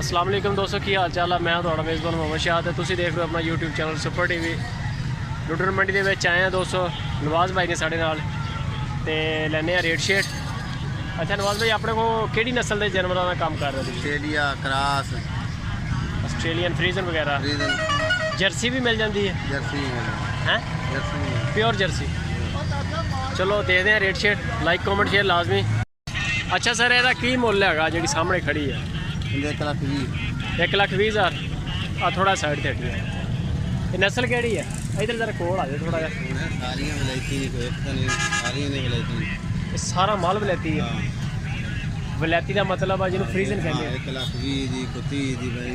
अस्सलाम वालेकुम दोस्तों, की हाल चाल है। मैं थोड़ा मेज़बान मोहम्मद शाह ते तुसीं देख रहे हो अपना यूट्यूब चैनल सुपर टीवी। लुडर मंडी दे विच आए हैं दोस्तों, नवाज़ भाई ने साढ़े नाल ते लैने रेट शेट। अच्छा नवाज़ भाई, अपने को केड़ी नस्ल के जानवरों का काम कर रहे हो? ऑस्ट्रेलिया क्रॉस, ऑस्ट्रेलियन फ्रीजन वगैरह, जर्सी भी मिल जाती है? जर्सी हैं, जर्सी प्योर जर्सी। चलो दे दें रेट शेट, लाइक कॉमेंट शेयर लाजमी। अच्छा सर, ਇਹਦਾ ਕੀ ਮੁੱਲ ਹੈਗਾ ਜਿਹੜੀ ਸਾਹਮਣੇ ਖੜੀ ਹੈ? 1,20,000। आ थोड़ा साइड से हटिए। ये नस्ल केड़ी है? इधर जरा कोल आ जाए थोड़ा जा। सारियां वलैती नहीं, कोई पता नहीं, सारियां ने वलैती नहीं। ये सारा माल वलैती है। वलैती का मतलब है जिन्हों फ्रीजन कहते हैं। 1,20,000 दी, 30 दी भाई।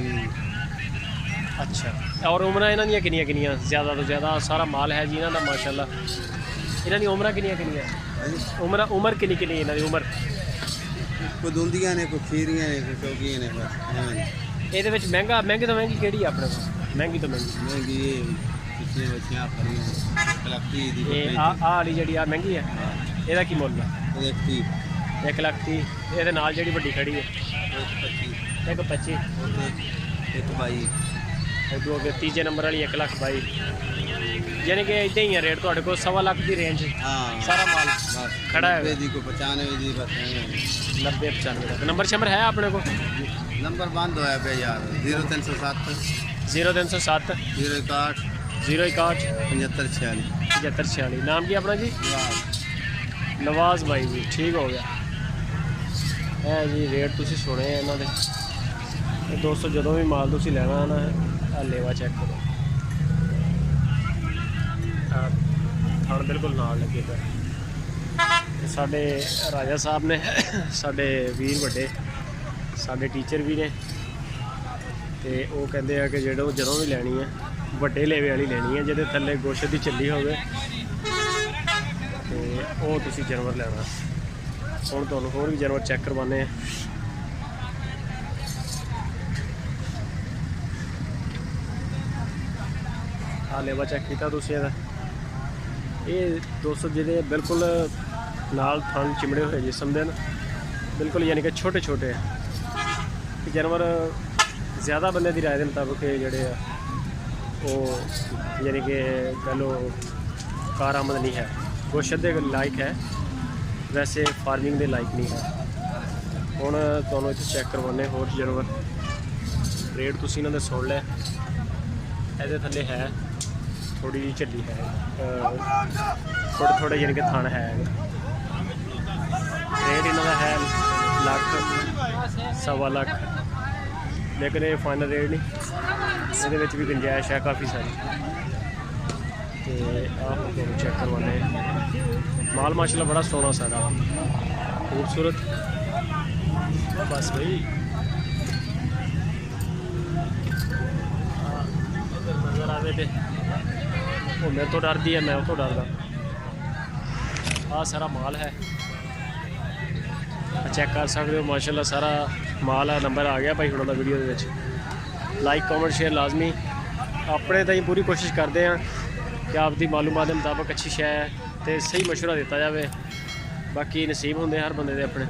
अच्छा, और उम्र इन्हां दी किनियां किनियां? ज़्यादा तो ज़्यादा सारा माल है जी इन्हां दा माशाल्लाह। इन्हां दी उम्र किनियां किनियां? उम्र किन्नी किन्नी इन्हां दी उम्र? कोई दुंदियां ने, कोई खीरियां ने, कोई चौकियां ने बस। ਇਹਦੇ ਵਿੱਚ ਮਹਿੰਗੀ ਤੋਂ ਮਹਿੰਗੀ ਕਿਹੜੀ ਆ ਆਪਣੇ ਕੋਲ? ਮਹਿੰਗੀ ਤੋਂ ਮਹਿੰਗੀ ਇਹ ਪਿਛਲੇ ਬੱਚਿਆਂ ਫਰੀਆਂ 1,30,000 ਦੀ। ਇਹ ਆ ਵਾਲੀ ਜਿਹੜੀ ਆ ਮਹਿੰਗੀ ਹੈ, ਇਹਦਾ ਕੀ ਮੁੱਲ ਹੈ? 1,30,000। ਇਹਦੇ ਨਾਲ ਜਿਹੜੀ ਵੱਡੀ ਖੜੀ ਹੈ 1,25,000। 1,22,000। ਇਦੋਂ ਅੱਗੇ ਤੀਜੇ ਨੰਬਰ ਵਾਲੀ 1,22,000। यानी कि इतना ही है रेट थोड़े को 1.25 लाख की रेंज। हाँ, सारा माल खड़ा है। 90 को 95 दी बस 90-95 तक। नंबर शंबर है अपने को? नंबर बंद होया पे यार। 0307 0307 061 061 7546 7546। नाम की अपना जी? नवाज़ भाई जी, ठीक हो गया है जी। रेट तुसी सुने इन्हों के दोस्तों, जो भी माल तुसी लेना है ना, लेवा चेक करो। थान बिल्कुल नाल लगे पे साडे राजा साहब ने, साडे वीर वड्डे, साडे टीचर भी ने, तो वो कहते हैं कि जो भी लैनी है वड्डे लेवे वाली लैनी है, जिहदे थल्ले गोश्त की झिल्ली होवे ते वो तुसी जानवर लैना। हुण तुहानूं होर भी जानवर चेक करवाने हैं। आ लेवा चेक किया तुसी इहदा। ये दोस्तों जिहदे बिल्कुल नाल थन चिमड़े हुए जिसम दे बिल्कुल, यानी कि छोटे छोटे जानवर। ज़्यादा बंदे की राय के मुताबिक जोड़े वो यानी कि कह लो कारआमद नहीं है, गोश्त के लायक है, वैसे फार्मिंग के लायक नहीं है। हुण तुहानूं इत्थे चेक करवाने होर जानवर। रेट तुसीं इन्हां दे सुण लिया। इहदे थल्ले है थोड़ी जी झल्ली है, थोड़े यानी कि थान है। रेट इन्हों का है 1,00,000 1.25 लाख, लेकिन ये फाइनल रेट नहीं, ये भी गुंजाइश है काफ़ी सारी। तो आप चेक करवाने माल माशाल्लाह बड़ा सोहना सारा खूबसूरत। बस भाई नज़र आवे तो वो मेरे तो डरती है, मैं वो तो डरदा। सारा माल है, चेक कर सकते हो माशाल्लाह सारा माल है। नंबर आ गया भाई हुणा दा वीडियो दे विच। लाइक कॉमेंट शेयर लाजमी। अपने ताईं पूरी कोशिश करते हैं कि आपकी मालूमात के मुताबिक अच्छी शै है तो सही मशवरा दिता जाए। बाकी नसीब होंगे हर बंदे दे अपने।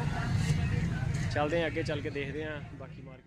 चलते हैं अगे, चल के देखते हैं बाकी मार्केट।